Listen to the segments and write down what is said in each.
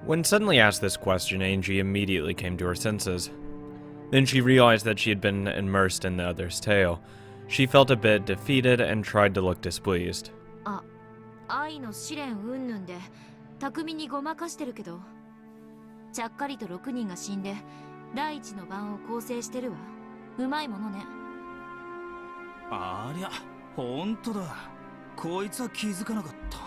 When suddenly asked this question, Angie immediately came to her senses. Then she realized that she had been immersed in the other's tale. She felt a bit defeated and tried to look displeased. 愛の試練云々で巧みにごまかしてるけど、ちゃっかりと6人が死んで第一の番を構成してるわ。うまいものね。ありゃ、本当だ。こいつは気づかなかった。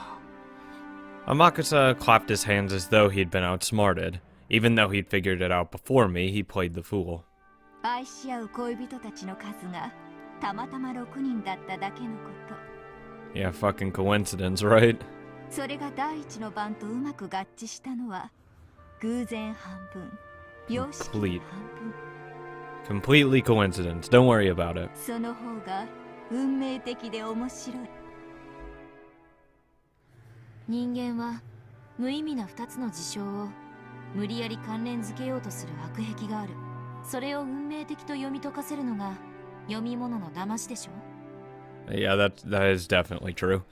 Amakusa clapped his hands as though he'd been outsmarted. Even though he'd figured it out before me, he played the fool. 愛し合う恋人たちの数がたまたま6人だっただけのこと。Yeah, fucking coincidence, right? それが第一の番とうまく合致したのは偶然半分、病識半分。Completely coincidence. Don't worry about it. その方が運命的で面白い。人間は無意味な2つの事象を無理やり関連づけようとする悪癖がある。それを運命的と読み解かせるのが読み物の騙しでしょ。Yeah, that is definitely true.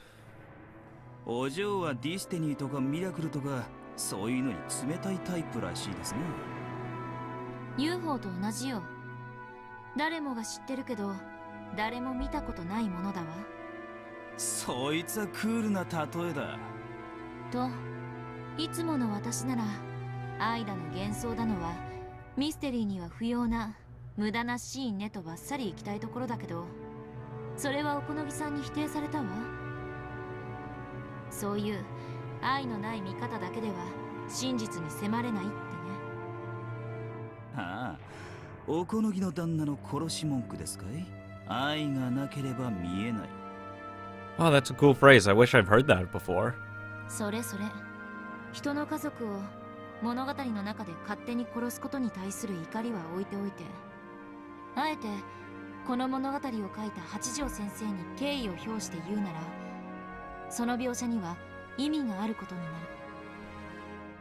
お嬢はディスティニーとかミラクルとかそういうのに冷たいタイプらしいですね。UFO と同じよ。誰もが知ってるけど誰も見たことないものだわ。そいつはクールな例えだ。といつもの私なら愛だの幻想だのはミステリーには不要な無駄なシーンねとばっさり行きたいところだけど、それはおこのぎさんに否定されたわ。そういう愛のない見方だけでは真実に迫れないってね。ああ、おこのぎの旦那の殺し文句ですかい？愛がなければ見えない。Oh, that's a cool phrase. I wish I've heard that before. それそれ。人の家族を物語の中で勝手に殺すことに対する怒りは置いておいて、あえてこの物語を書いた八条先生に敬意を表して言うなら、その描写には意味があることになる。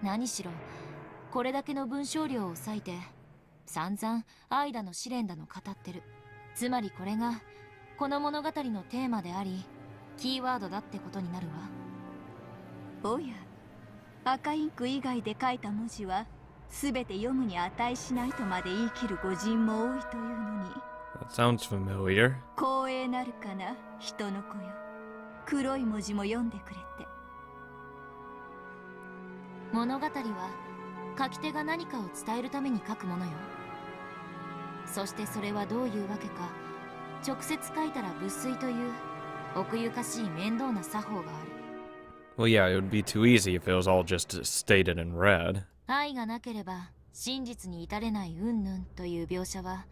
何しろこれだけの文章量を割いて散々愛だの試練だの語ってる。つまりこれがこの物語のテーマでありキーワードだってことになるわ。おや、赤インク以外で書いた文字はすべて読むに値しないとまで言い切る御人も多いというのに。That sounds familiar. 光栄なるかな、人の子よ。黒い文字も読んでくれて。物語は書き手が何かを伝えるために書くものよ。そしてそれはどういうわけか、直接書いたら無粋という奥ゆかしい面倒な作法がある。Well, yeah, it would be too easy if it was all just stated in red. 愛がなければ真実に至れない云々という描写は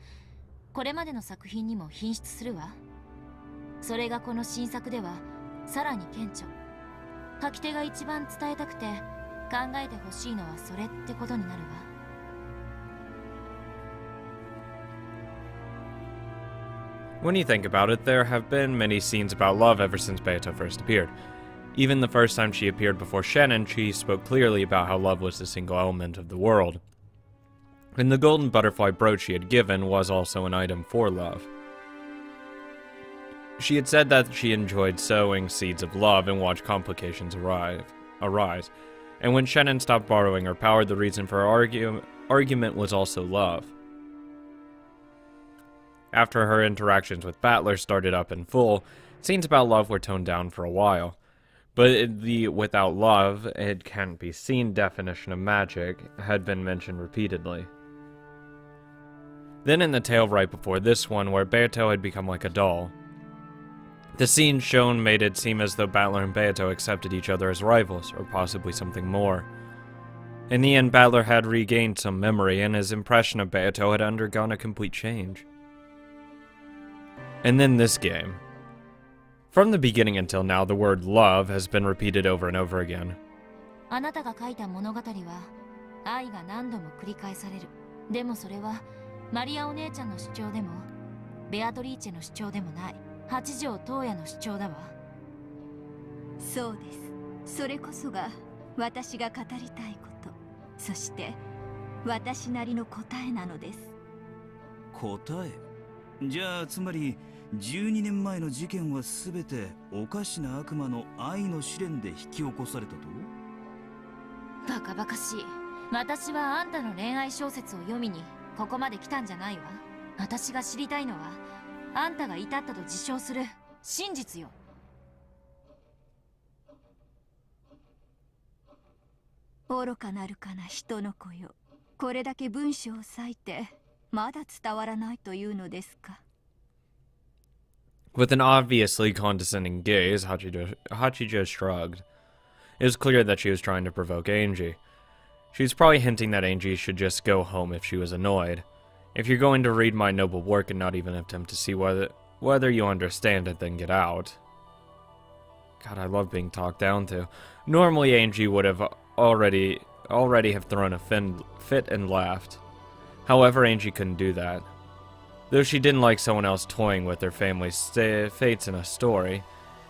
これまでの作品にも品質するわ。それがこの新作ではさらに顕著。書き手が一番伝えたくて考えてほしいのはそれってことになるわ。When you think about it, there have been many scenes about love ever since Beato first appeared. Even the first time she appeared before Shannon, she spoke clearly about how love was the single element of the world. And the golden butterfly brooch she had given was also an item for love. She had said that she enjoyed sowing seeds of love and watched complications arise. And when Shannon stopped borrowing her power, the reason for her argument was also love. After her interactions with Battler started up in full, scenes about love were toned down for a while. But the without love, it can't be seen definition of magic had been mentioned repeatedly. Then in the tale right before this one, where Beato had become like a doll, the scene shown made it seem as though Battler and Beato accepted each other as rivals, or possibly something more. In the end, Battler had regained some memory, and his impression of Beato had undergone a complete change. And then this game. From the beginning until now, the word love has been repeated over and over again. あなたが書いた物語は愛が何度も繰り返される。でもそれはマリアお姉ちゃんの主張でもベアトリーチェの主張でもない。八条東也の主張だわ。そうです。それこそが私が語りたいこと、そして私なりの答えなのです。答え？じゃあつまり12年前の事件はすべておかしな悪魔の愛の試練で引き起こされたと？バカバカしい。私はあんたの恋愛小説を読みにここまで来たんじゃないわ。私が知りたいのはあんたが至ったと自称する真実よ。愚かなるかな人の子よ。これだけ文章を割いてまだ伝わらないというのですか。 With an obviously condescending gaze, Hachijo shrugged. It was clear that she was trying to provoke Angie. She was probably hinting that Angie should just go home if she was annoyed. If you're going to read my noble work and not even attempt to see whether you understand it, then get out. God, I love being talked down to. Normally, Angie would have already have thrown a fit and laughed. However, Angie couldn't do that. Though she didn't like someone else toying with her family's fates in a story,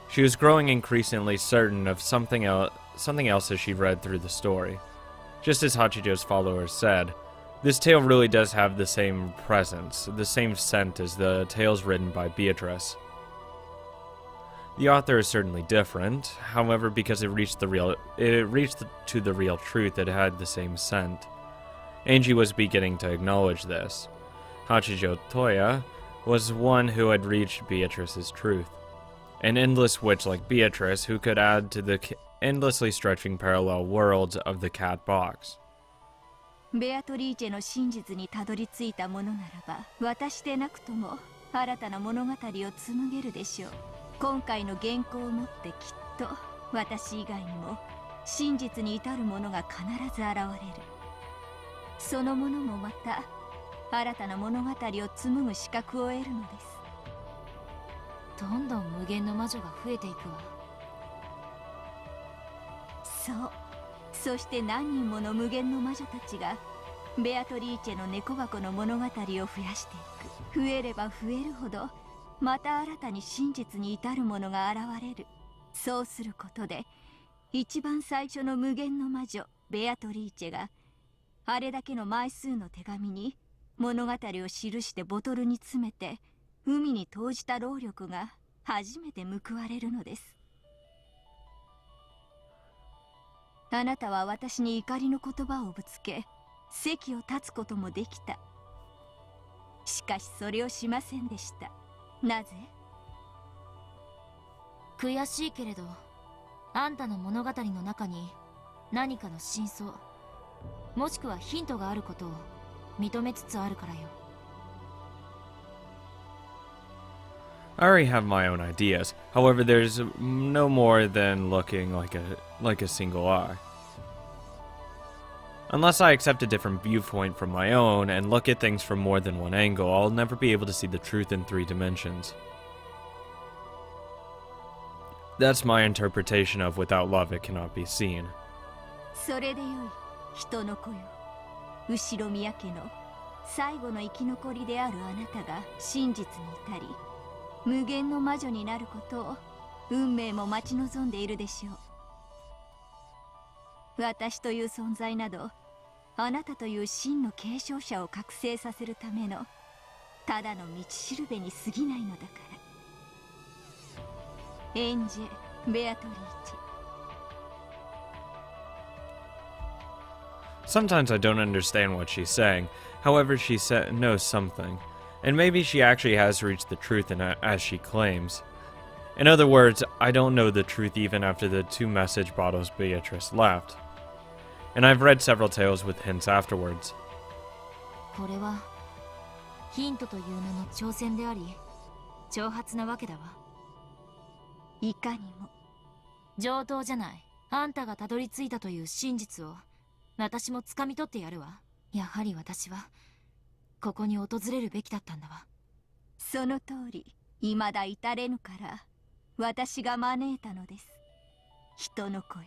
she was growing increasingly certain of something else as she read through the story. Just as Hachijo's followers said, this tale really does have the same presence, the same scent as the tales written by Beatrice. The author is certainly different, however, because it reached to the real truth, it had the same scent. Angie was beginning to acknowledge this. Hachijo Toya was one who had reached Beatrice's truth. An endless witch like Beatrice who could add to the endlessly stretching parallel worlds of the cat box. ベアトリーチェの真実にたどり着いたものならば、私でなくとも新たな物語を紡げるでしょう。今回の原稿をもってきっと私以外にも真実に至るものが必ず現れる。そのものもまた新たな物語を紡ぐ資格を得るのです。どんどん無限の魔女が増えていくわ。そう。そして何人もの無限の魔女たちがベアトリーチェの猫箱の物語を増やしていく。増えれば増えるほどまた新たに真実に至るものが現れる。そうすることで一番最初の無限の魔女ベアトリーチェがあれだけの枚数の手紙に物語を記してボトルに詰めて海に投じた労力が初めて報われるのです。あなたは私に怒りの言葉をぶつけ席を立つこともできた。しかしそれをしませんでした。なぜ？悔しいけれど、あんたの物語の中に何かの真相もしくはヒントがあることを認めつつあるからよ。I already have my own ideas. However, there's no more than looking like a single eye. Unless I accept a different viewpoint from my own and look at things from more than one angle, I'll never be able to see the truth in 3 dimensions. That's my interpretation of without love it cannot be seen. それでよい、人の子よ。後ろ宮家の最後の生き残りであるあなたが真実に至り、無限の魔女になることを運命も待ち望んでいるでしょう。私という存在などあなたという真の継承者を覚醒させるためのただの道しるべに過ぎないのだから。エンジェ・ベアトリーチェ。 Sometimes I don't understand what she's saying. However, she knows something. And maybe she actually has reached the truth as she claims. In other words, I don't know the truth even after the 2 message bottles Beatrice left. And I've read several tales with hints afterwards. これはヒントという名の挑戦であり、挑発なわけだわ。いかにも上等じゃない。あんたがたどり着いたという真実を私も掴み取ってやるわ。やはり私はここに訪れるべきだったんだわ。その通り、未だ至れぬから私が招いたのです。人の子よ。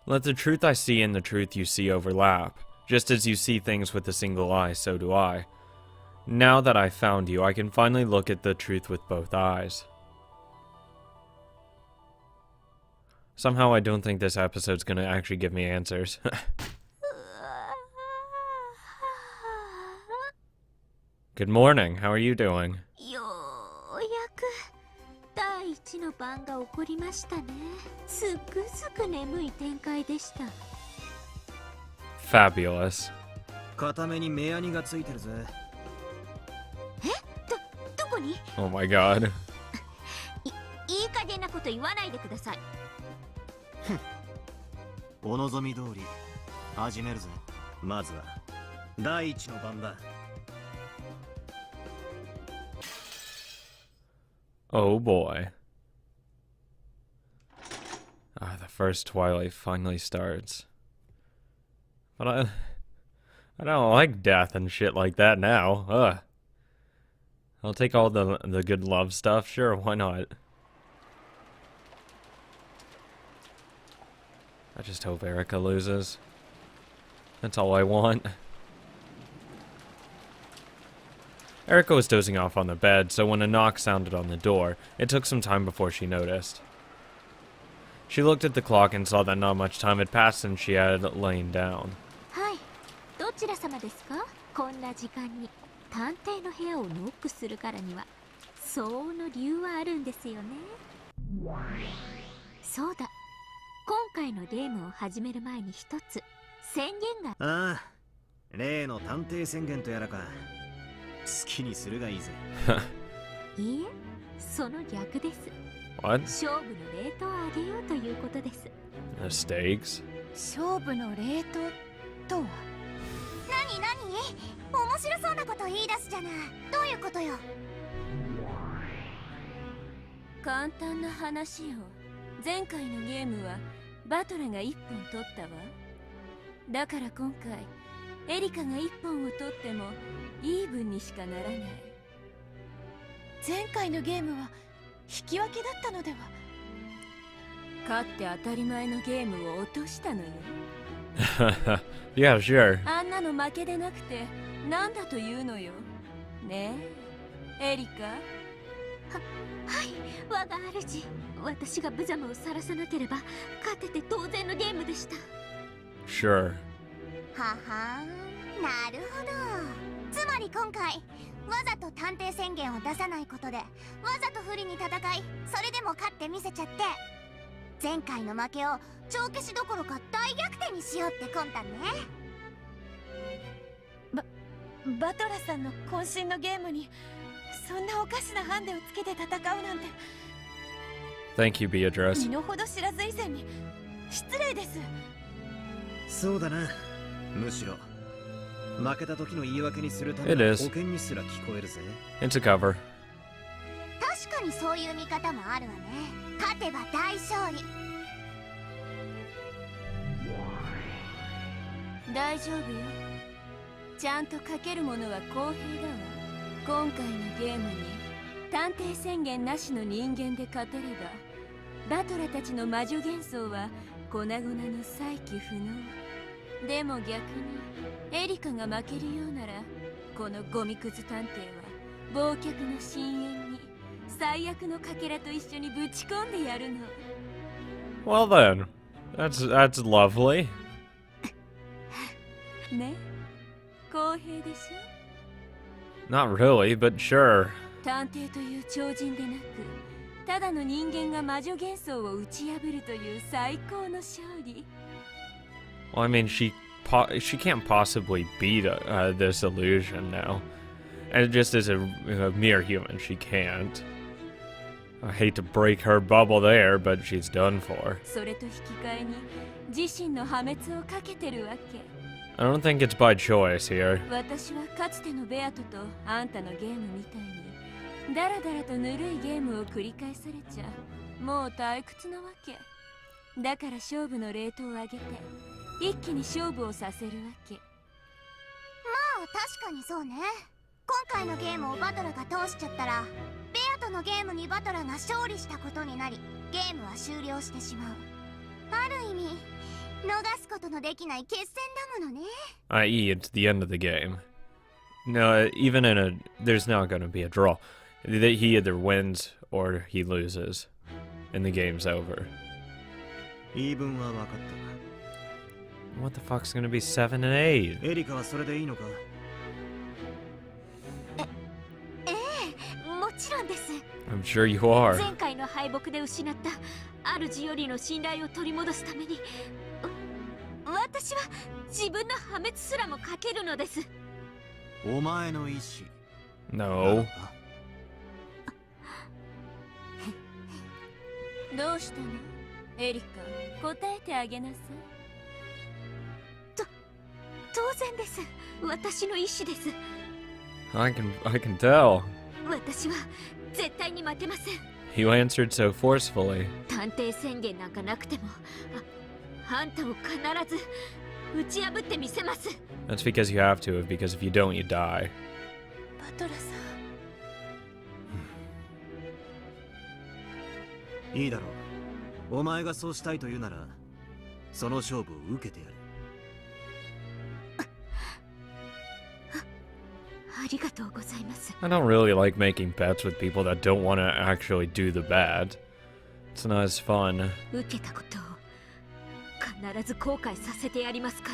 Let the truth I see and the truth you see overlap. Just as you see things with a single eye, so do I. Now that I've found you, I can finally look at the truth with both eyes. Somehow I don't think this episode's gonna actually give me answers. Good morning, how are you doing? ようやく第一一の晩が起こりましたね。すっぐすぐ眠い展開でした。Fabulous. 固めに目やにがついてるぜ。どこに？ Oh my god. いい加減なこと言わないでください。お望み通り始めるぜ。まずは第一の番だ。Oh boy. Ah, the first Twilight finally starts. But I don't like death and shit like that now. Ugh. I'll take all the good love stuff. Sure, why not? I just hope Erica loses. That's all I want. Erica was dozing off on the bed, so when a knock sounded on the door, it took some time before she noticed. She looked at the clock and saw that not much time had passed since she had lain down. はい。どちら様ですか？こんな時間に探偵の部屋をノックするからには相応の理由はあるんですよね。そうだ。今回のゲームを始める前に一つ宣言が。ああ、例の探偵宣言とやらか。好きにするがいいぜ。いいえ、その逆です。What? 勝負のレートを上げようということです。The stakes? 勝負のレートとは？何面白そうなこと言い出すじゃない。どういうことよ？簡単な話よ。前回のゲームはバトラが1本取ったわ。だから今回エリカが1本を取ってもイーブンにしかならない。前回のゲームは引き分けだったのでは？勝って当たり前のゲームを落としたのよ。Yeah, sure. あんなの負けでなくてなんだというのよ。ねえ、エリカ。はい、我が主。私が無様を晒さなければ勝てて当然のゲームでした。Sure. ははん、なるほど。つまり今回わざと探偵宣言を出さないことでわざと不利に戦い、それでも勝ってみせちゃって、前回の負けを帳消しどころか大逆転にしようって魂胆ね。バトラさんの渾身のゲームにそんなおかしなハンデをつけて戦うなんて。 Thank you, Beatrice. 身の程知らず以前に失礼です。そうだな。むしろ負けた時の言い訳にするため It の is. 保険にすら聞こえるぜ。 It's a cover. 確かにそういう見方もあるわね。勝てば大勝利。大丈夫よ。ちゃんとかけるものは公平だわ。今回のゲームに探偵宣言なしの人間で勝てればバトラたちの魔女幻想は粉々の再起不能。でも逆にエリカが負けるようならこのゴミくず探偵は忘却の深淵に最悪のかけらと一緒にぶち込んでやるの。 Well then, that's lovely. ね、公平でしょ。 Not really, but sure. 探偵という超人でなくただの人間が魔女幻想を打ち破るという最高の勝利。 Well, I mean, she can't possibly beat this illusion now, and just as a mere human, she can't. I hate to break her bubble there, but she's done for. それと引き換えに自身の破滅をかけてるわけ。 I don't think it's by choice here. 私はかつてのベアトとあんたのゲームみたいにダラダラとぬるいゲームを繰り返されちゃもう退屈なわけ。だから勝負のレートを上げて一気に勝負をさせるわけ。まあ確かにそうね。今回のゲームをバトラが通しちゃったらベアとのゲームにバトラが勝利したことになりゲームは終了してしまう。ある意味逃すことのできない決戦だものね。 I.e., it's the end of the game. No, even there's not going to be a draw. He either wins or he loses, and the game's over. 言い分は分かっ What the fuck's going to be 7 and 8? た。エリカはそれでいいのか？もちろんです。 I'm sure you are. 前回の敗敗北で失った主よりの信頼を取り戻すために私は自分の破滅すらもかけるのです。お前の意志 No. どうしたのエリカ、答えてあげなさい。当然です。私の意志です。 I can tell. 私は絶対に負けません。 You answered so forcefully. 探偵宣言なんかなくてもあんたを必ず打ち破ってみせます。 That's because you have to, because if you don't, you die. バトラさん、いいだろう。お前がそうしたいと言うならその勝負を受けてやる。ありがとうございます。 I don't really like making bets with people that don't want to actually do the bad. It's not as fun. 受けたことを必ず後悔させてやりますか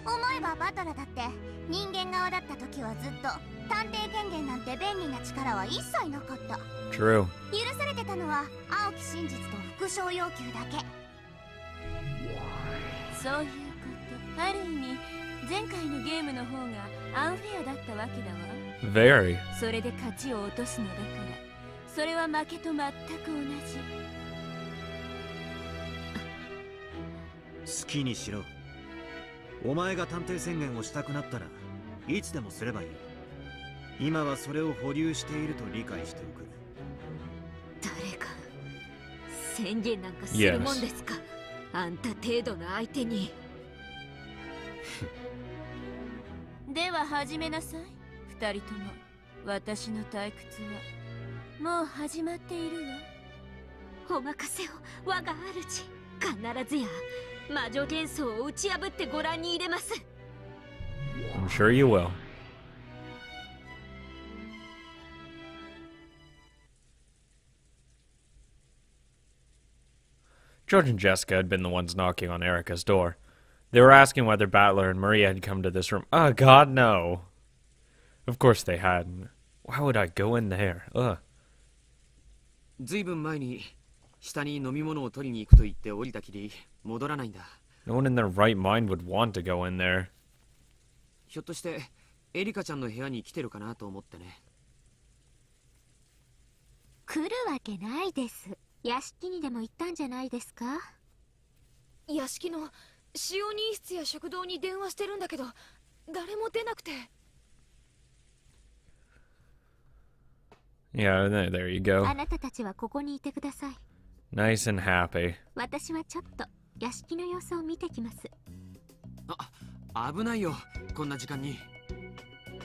ら。思えばバトラだって人間側だった時はずっと探偵権限なんて便利な力は一切なかった。 True. 許されてたのは青き真実と復讐要求だけ。そういうこと。ある意味前回のゲームの方がアンフェアだったわけだわ。 Very. それで勝ちを落とすのだから、それは負けと全く同じ。好きにしろ。お前が探偵宣言をしたくなったらいつでもすればいい。今はそれを保留していると理解しておく。誰が宣言なんかするもんですか。あんた程度の相手に。では始めなさい。二人とも私の退屈はもう始まっているわ。お任せを我が主。必ずや魔女幻想を打ち破ってご覧に入れます。 I'm sure you will. George and Jessica had been the ones knocking on Erica's door. They were asking whether Battler and Maria had come to this room. Oh, God, no. Of course they hadn't. Why would I go in there? Ugh. ずいぶん前に下に飲み物を取りに行くと言って降りたきり戻らないんだ。 No one in their right mind would want to go in there. ひょっとしてエリカちゃんの部屋に来てるかなと思ってね。来るわけないです。屋敷にでも行ったんじゃないですか。屋敷の使用人室や食堂に電話してるんだけど誰も出なくて。 Yeah, there you go. あなたたちはここにいてください。 Nice and happy. 私はちょっと屋敷の様子を見てきます。危ないよ、こんな時間に。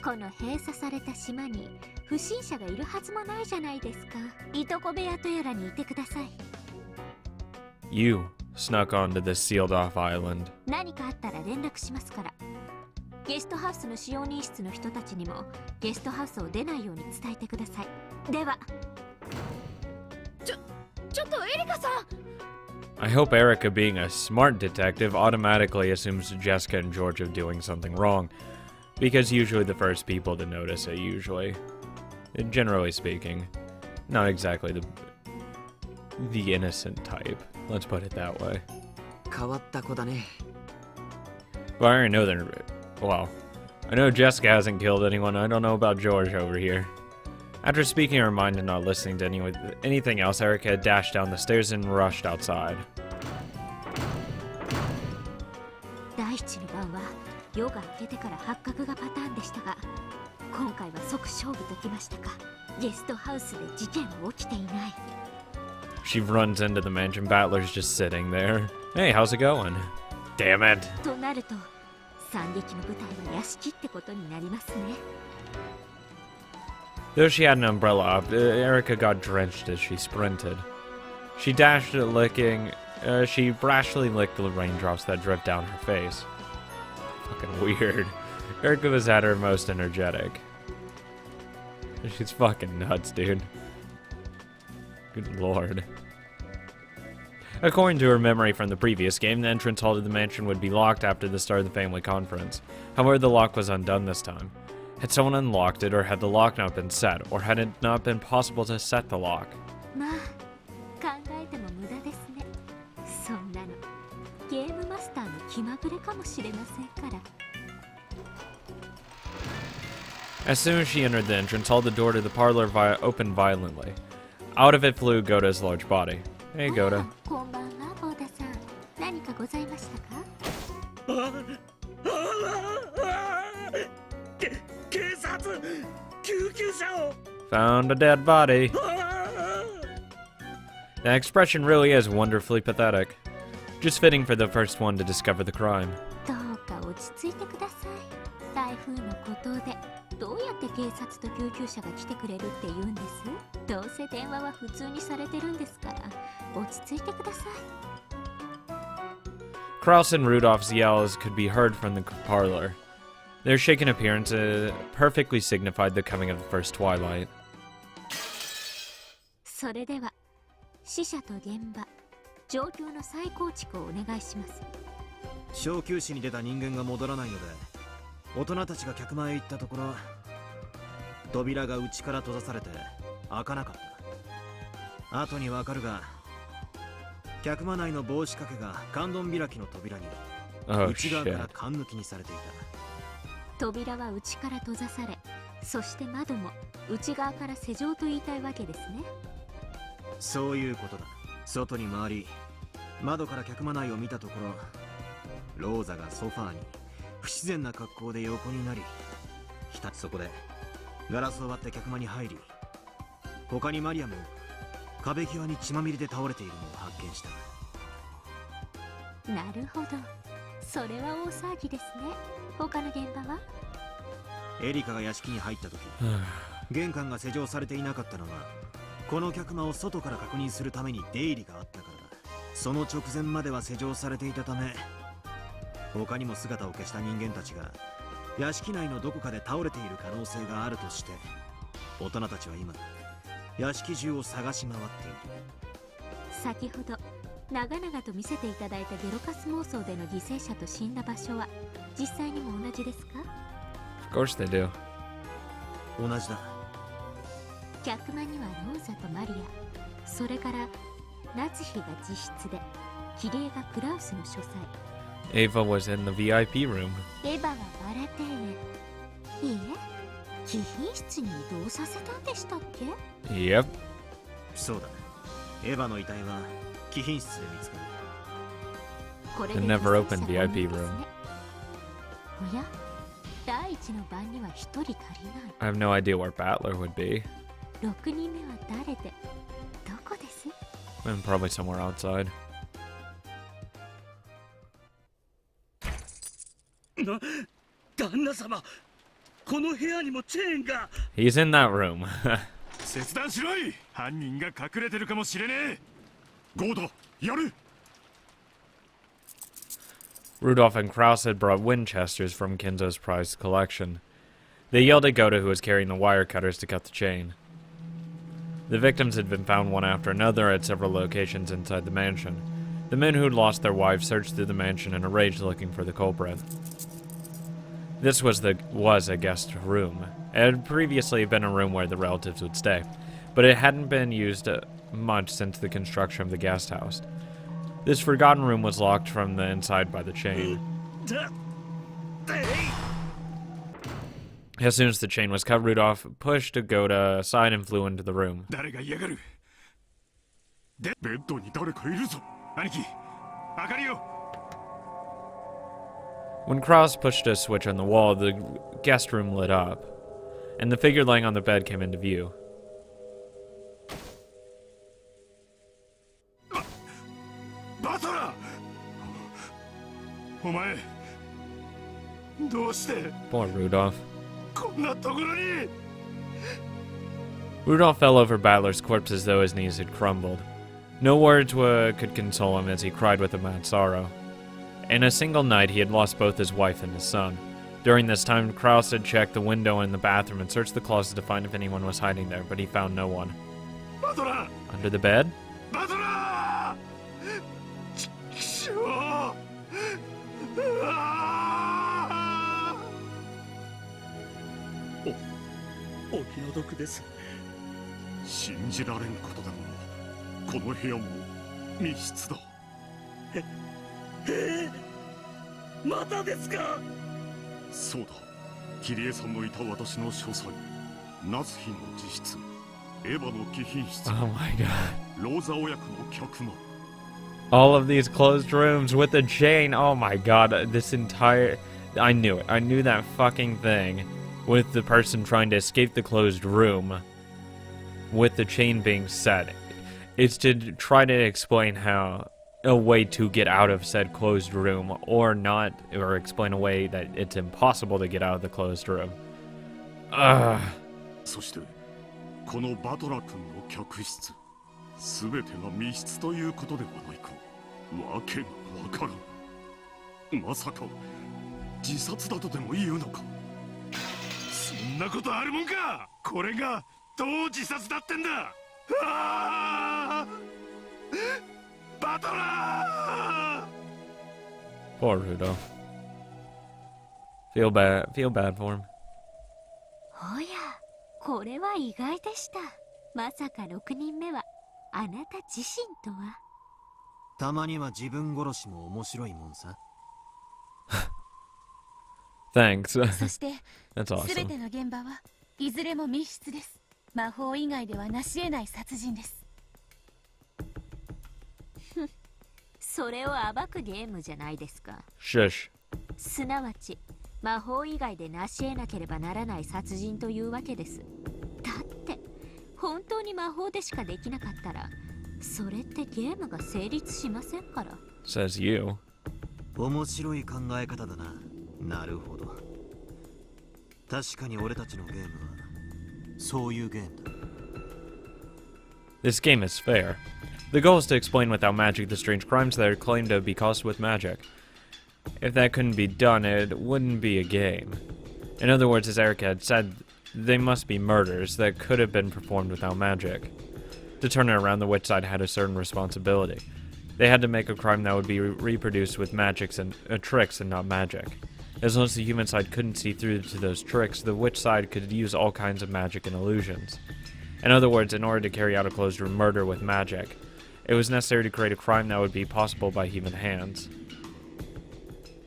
この閉鎖された島に不審者がいるはずもないじゃないですか。いとこ部屋とやらにいてください。 You snuck onto this sealed-off island. 何かあったら連絡しますから。ゲストハウスの使用人室の人たちにもゲストハウスを出ないように伝えてください。では。ちょっとエリカさん。 I hope Erica, being a smart detective, automatically assumes Jessica and George are doing something wrong. Because usually the first people to notice it, usually. Generally speaking. Not exactly the innocent type. Let's put it that way. 変わった子だね。 But I already know they're... Well, I know Jessica hasn't killed anyone. I don't know about George over here. After speaking her mind and not listening to anything else, Erica dashed down the stairs and rushed outside. 第一の番は夜が明けてから発覚がパターンでしたが、今回は即勝負ときましたか。ゲストハウスで事件は起きていない。 She runs into the mansion. Battler's just sitting there. Hey, how's it going? Damn it. となると惨劇の舞台は屋敷ってことになりますね。 Though she had an umbrella up, Erica got drenched as she sprinted. She dashed at licking. She brashly licked the raindrops that dripped down her face. Fucking weird. Erica was at her most energetic. She's fucking nuts, dude. Good lord. According to her memory from the previous game, the entrance hall to the mansion would be locked after the start of the family conference. However, the lock was undone this time. Had someone unlocked it, or had the lock not been set, or had it not been possible to set the lock? まあ考えても無駄ですね。そんなのゲームマスターの気まぐれかもしれませんから。 As soon as she entered the entrance, all the door to the parlor opened violently. Out of it flew Goda's large body. Hey, Goda. こんばんは、ボーダさん。何かございましたか？警察、救急車を。 Found a dead body. That expression really is wonderfully pathetic. Just fitting for the first one to discover the crime. どうか落ち着いてください。台風の孤島でどうやって警察と救急車が来てくれるって言うんです？どうせ電話は普通にされてるんですから落ち着いてください。 Kraus and Rudolph's yells could be heard from the parlor. Their shaken appearance perfectly signified the coming of the first twilight. それでは死者と現場状況の再構築をお願いします。小休止に出た人間が戻らないので、大人たちが客間へ行ったところ、扉が内から閉ざされて開かなかった。後にわかるが、客間内の帽子掛けが観音開きの扉に、 Oh 内側から shit. 缶抜きにされていた。扉は内から閉ざされ、そして窓も内側から施錠と言いたいわけですね。そういうことだ。外に回り、窓から客間内を見たところ、ローザがソファーに不自然な格好で横になり、そこでガラスを割って客間に入り、他にマリアも壁際に血まみれで倒れているのを発見した。なるほど、それは大騒ぎですね。他の現場は？エリカが屋敷に入った時、玄関が施錠されていなかったのは、この客間を外から確認するために出入りがあったからだ。その直前までは施錠されていたため、他にも姿を消した人間たちが屋敷内のどこかで倒れている可能性があるとして、大人たちは今屋敷中を探し回っている。先ほど長々と見せていただいたゲロカス妄想での犠牲者と死んだ場所は実際にも同じですか？ Of course they do. 同じだ。客間にはローザとマリア、それから夏日が自室で、キリエがクラウスの書斎。 Ava was in the VIP room. エヴァはバラ邸へ。いいえ、貴賓室に移動させたんでしたっけ？ Yep. そうだ。エヴァの遺体は貴賓室で見つかる。これ The で never 犠牲 opened 者 VIP 5人です room. ね。おや、第一の番には1人足りない。 I have no idea where Battler would be. 6人目は誰でどこです？ And probably somewhere outside. 旦那様、この部屋にもチェーンが。 He's in that room. 切断しろい。犯人が隠れてるかもしれねえ。ゴード、やる。 Rudolph and Kraus had brought Winchesters from Kinzo's prized collection. They yelled at Goda, who was carrying the wire cutters, to cut the chain. The victims had been found one after another at several locations inside the mansion. The men who'd lost their wives searched through the mansion in a rage looking for the culprit. This was a guest room. It had previously been a room where the relatives would stay, but it hadn't been used much since the construction of the guest house. This forgotten room was locked from the inside by the chain. As soon as the chain was cut, Rudolph pushed Goda aside and flew into the room. 誰が嫌がる。で、ベッドに誰かいるぞ。兄貴、明かりよ。 When Kraus pushed a switch on the wall, the guest room lit up, and the figure laying on the bed came into view. バトラー。お前、どうして Poor Rudolph. こんなところに。 Rudolph fell over Battler's corpse as though his knees had crumbled. No words could console him as he cried with a mad sorrow. In a single night, he had lost both his wife and his son. During this time, Kraus had checked the window in the bathroom and searched the closet to find if anyone was hiding there, but he found no one. バトラー。 Under the bed? バトラー。ちくしょう。あー。お気の毒です。信じられんことだが、この部屋も密室だ。またですか？そうだ、桐江さんのいた私の書斎、ナツヒの自室、エヴァの貴賓室、 Oh my god. ローザ親子の客間。 All of these closed rooms with a chain. Oh my god. This entire... I knew it. I knew that fucking thing with the person trying to escape the closed room with the chain being set. It's to try to explain how a way to get out of said closed room or not, or explain a way that it's impossible to get out of the closed room. Ugh. そしてこのバトラ君の客室、すべてが密室ということではないか。わけがわからん。まさか自殺だとでも言うのか。そんなことあるもんか。これがどう自殺だってんだ。ああ、バトラー。 Poor Rudo. Feel bad for him. おや、これは意外でした。まさか6人目はあなた自身とは。たまには自分殺しも面白いもんさ。Thanks. そして That's すべ awesome. ての現場はいずれも密室です。魔法以外では成し得ない殺人です。それを暴くゲームじゃないですか。 Shush. すなわち魔法以外で成し得なければならない殺人というわけです。だって本当に魔法でしかできなかったらそれってゲームが成立しませんから。 Says you. 面白い考え方だな。なるほど。確かに俺たちのゲームはそういうゲームだ。 This game is fair. The goal is to explain without magic the strange crimes that are claimed to be caused with magic. If that couldn't be done, it wouldn't be a game. In other words, as Erica had said, they must be murders that could have been performed without magic. To turn it around, the witch side had a certain responsibility. They had to make a crime that would be reproduced with magics and tricks and not magic. As long as the human side couldn't see through to those tricks, the witch side could use all kinds of magic and illusions. In other words, in order to carry out a closed room murder with magic, it was necessary to create a crime that would be possible by human hands,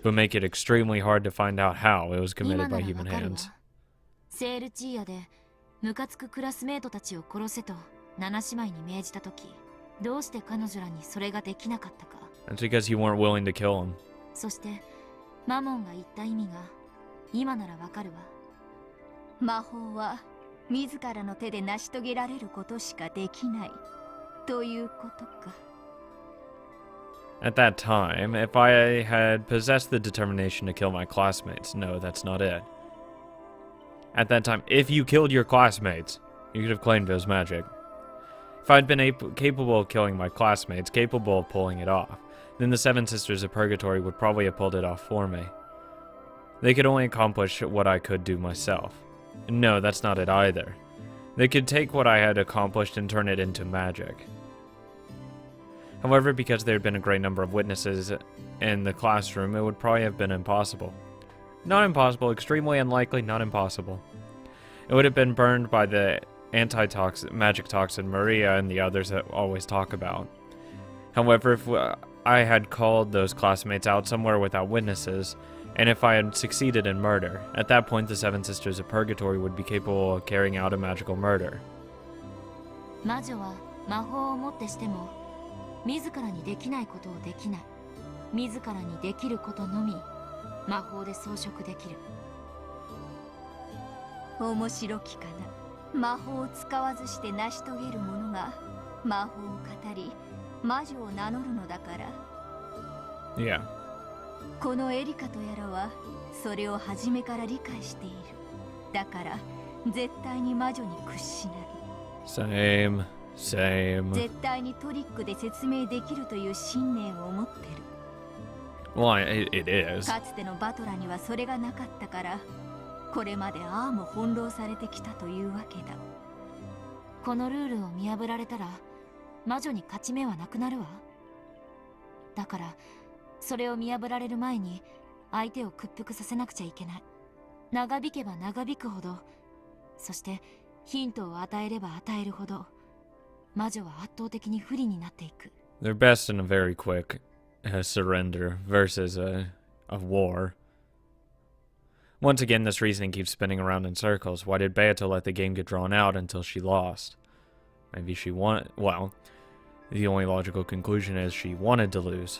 but make it extremely hard to find out how it was committed by human hands. セールチーヤでムカつくクラスメートたちを殺せと七姉妹に命じたとき、どうして彼女らにそれができなかったか。 That's because you weren't willing to kill him. そしてマモンが言った意味が今ならわかるわ。魔法は自らの手で成し遂げられることしかできないということか。 At that time, if I had possessed the determination to kill my classmates, no, that's not it. At that time, if you killed your classmates, you could have claimed it was magic. If I'd been capable of killing my classmates, capable of pulling it off, then the Seven Sisters of Purgatory would probably have pulled it off for me. They could only accomplish what I could do myself. No, that's not it either. They could take what I had accomplished and turn it into magic. However, because there had been a great number of witnesses in the classroom, it would probably have been impossible. Not impossible, extremely unlikely, not impossible. It would have been burned by the magic toxin Maria and the others that always talk about. However, if I had called those classmates out somewhere without witnesses, and if I had succeeded in murder, at that point the Seven Sisters of Purgatory would be capable of carrying out a magical murder. 魔女は魔法をもってしても自らにできないことをできない。自らにできることのみ魔法で装飾できる。面白きかな。魔法を使わずして成し遂げる者が魔法を語り魔女を名乗るのだから。 Yeah. このエリカとやらはそれを初めから理解している。だから絶対に魔女に屈しない。 Same. 絶対にトリックで説明できるという信念を持ってる。 Well, it is. かつてのバトラにはそれがなかったから、これまでああも翻弄されてきたというわけだ。このルールを見破られたら魔女に勝ち目はなくなるわ。だからそれを見破られる前に相手を屈服させなくちゃいけない。長引けば長引くほど、そしてヒントを与えれば与えるほど魔女は圧倒的に不利になっていく。 They're best in a very quick surrender versus a war. Once again, this reasoning keeps spinning around in circles. Why did Beato let the game get drawn out until she lost? Maybe she wanted... Well, the only logical conclusion is she wanted to lose.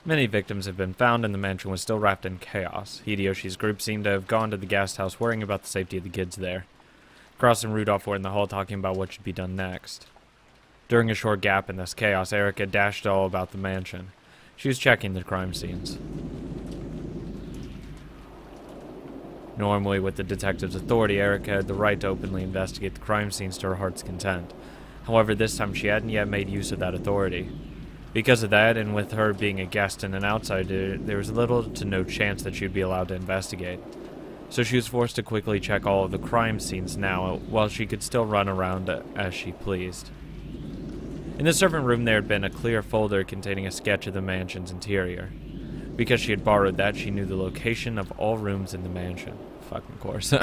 Many victims have been found, and the mansion was still wrapped in chaos. Hideyoshi's group seemed to have gone to the guest house worrying about the safety of the kids there. Cross and Rudolph were in the hall talking about what should be done next. During a short gap in this chaos, Erica dashed all about the mansion. She was checking the crime scenes. Normally, with the detective's authority, Erica had the right to openly investigate the crime scenes to her heart's content. However, this time she hadn't yet made use of that authority. Because of that, and with her being a guest and an outsider, there was little to no chance that she would be allowed to investigate. So she was forced to quickly check all of the crime scenes now, while she could still run around as she pleased. In the servant room there had been a clear folder containing a sketch of the mansion's interior. Because she had borrowed that, she knew the location of all rooms in the mansion. Fucking course.